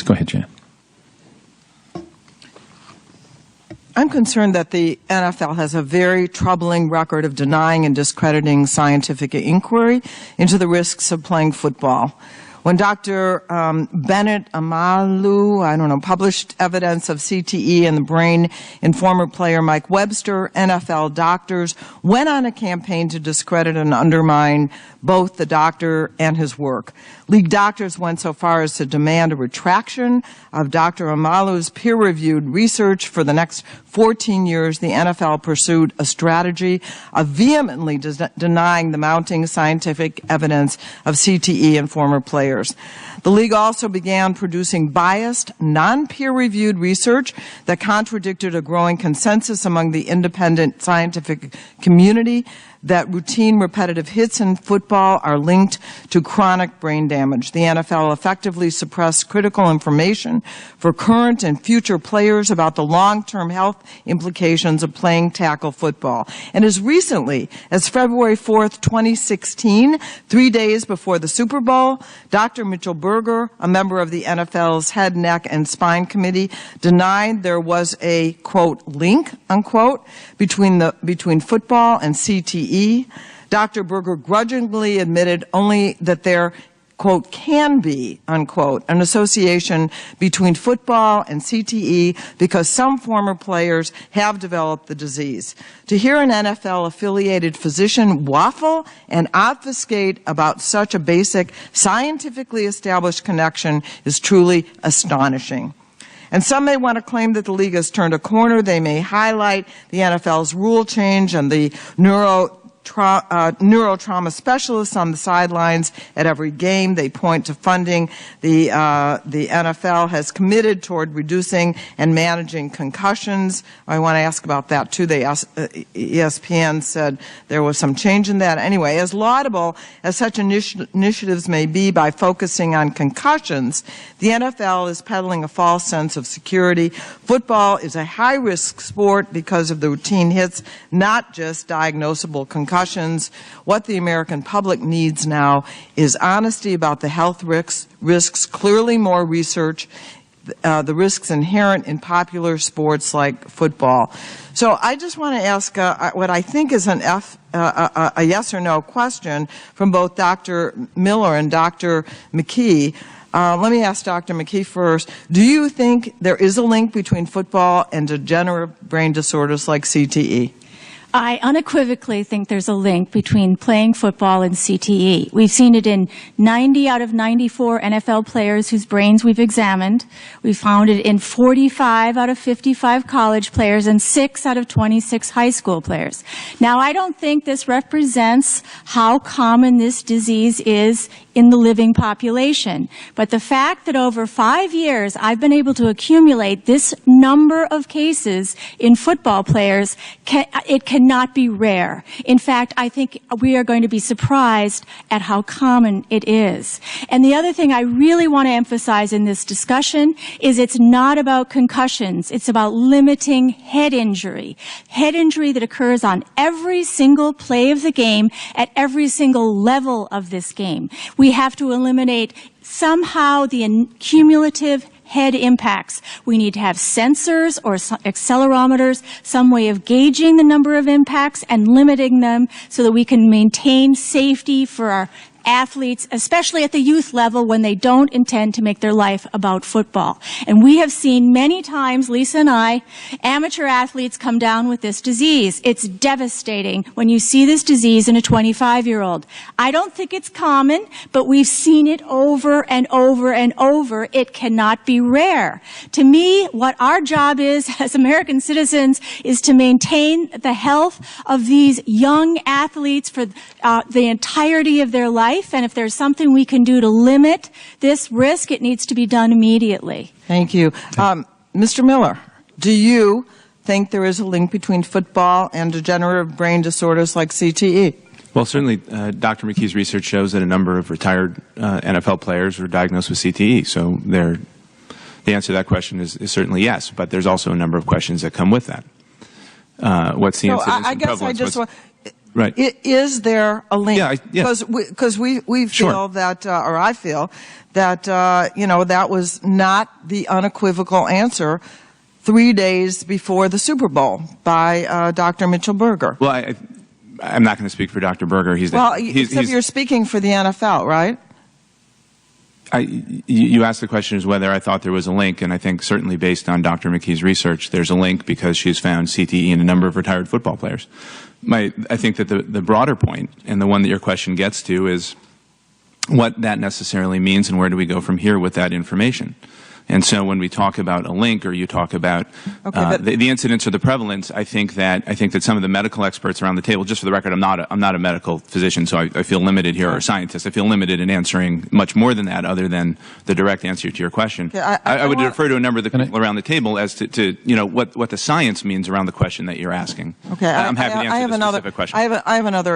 Go ahead, Jan. I'm concerned that the NFL has a very troubling record of denying and discrediting scientific inquiry into the risks of playing football. When Dr. Bennett Amalu, published evidence of CTE in the brain in former player Mike Webster, NFL doctors went on a campaign to discredit and undermine both the doctor and his work. League doctors went so far as to demand a retraction of Dr. Amalu's peer-reviewed research. For the next 14 years, the NFL pursued a strategy of vehemently denying the mounting scientific evidence of CTE in former players. The league also began producing biased, non-peer-reviewed research that contradicted a growing consensus among the independent scientific community that routine repetitive hits in football are linked to chronic brain damage. The NFL effectively suppressed critical information for current and future players about the long-term health implications of playing tackle football. And as recently as February 4th, 2016, 3 days before the Super Bowl, Dr. Mitchell Berger, a member of the NFL's Head, Neck, and Spine Committee, denied there was a, quote, link, unquote, between football and CTE. Dr. Berger grudgingly admitted only that there, quote, can be, unquote, an association between football and CTE because some former players have developed the disease. To hear an NFL-affiliated physician waffle and obfuscate about such a basic, scientifically established connection is truly astonishing. And some may want to claim that the league has turned a corner. They may highlight the NFL's rule change and the neurotrauma specialists on the sidelines at every game. They point to funding the NFL has committed toward reducing and managing concussions. I want to ask about that too. ESPN said there was some change in that. Anyway, as laudable as such initiatives may be by focusing on concussions, the NFL is peddling a false sense of security. Football is a high-risk sport because of the routine hits, not just diagnosable concussions. What the American public needs now is honesty about the health risks, clearly more research, the risks inherent in popular sports like football. So I just want to ask what I think is a yes or no question from both Dr. Miller and Dr. McKee. Let me ask Dr. McKee first. Do you think there is a link between football and degenerative brain disorders like CTE? I unequivocally think there's a link between playing football and CTE. We've seen it in 90 out of 94 NFL players whose brains we've examined. We've found it in 45 out of 55 college players and 6 out of 26 high school players. Now, I don't think this represents how common this disease is in the living population. But the fact that over 5 years I've been able to accumulate this number of cases in football players, it cannot be rare. In fact, I think we are going to be surprised at how common it is. And the other thing I really want to emphasize in this discussion is it's not about concussions. It's about limiting head injury that occurs on every single play of the game at every single level of this game. We have to eliminate somehow the cumulative head impacts. We need to have sensors or accelerometers, some way of gauging the number of impacts and limiting them so that we can maintain safety for our athletes, especially at the youth level when they don't intend to make their life about football. And we have seen many times, Lisa and I, amateur athletes come down with this disease. It's devastating when you see this disease in a 25-year-old. I don't think it's common, but we've seen it over and over and over. It cannot be rare. To me, what our job is as American citizens is to maintain the health of these young athletes for the entirety of their life. And if there's something we can do to limit this risk, it needs to be done immediately. Thank you. Mr. Miller, do you think there is a link between football and degenerative brain disorders like CTE? Well, certainly Dr. McKee's research shows that a number of retired NFL players were diagnosed with CTE. So the answer to that question is certainly yes, but there's also a number of questions that come with that. What's the incidence and prevalence? Right. Is there a link? Yeah. Because we feel Sure. that, or I feel that, that was not the unequivocal answer 3 days before the Super Bowl by Dr. Mitchell Berger. Well, I'm not going to speak for Dr. Berger. Except you're speaking for the NFL, right? You asked the question as whether I thought there was a link, and I think certainly based on Dr. McKee's research, there's a link because she's found CTE in a number of retired football players. I think that the broader point, and the one that your question gets to, is what that necessarily means and where do we go from here with that information. And so when we talk about a link, or you talk about the incidence or the prevalence, I think that some of the medical experts around the table, just for the record, I'm not a medical physician, so I feel limited here, or a scientist. I feel limited in answering much more than that, other than the direct answer to your question. I would defer to a number of the people around the table as to what the science means around the question that you're asking. Okay, I'm happy to answer the specific question. I have another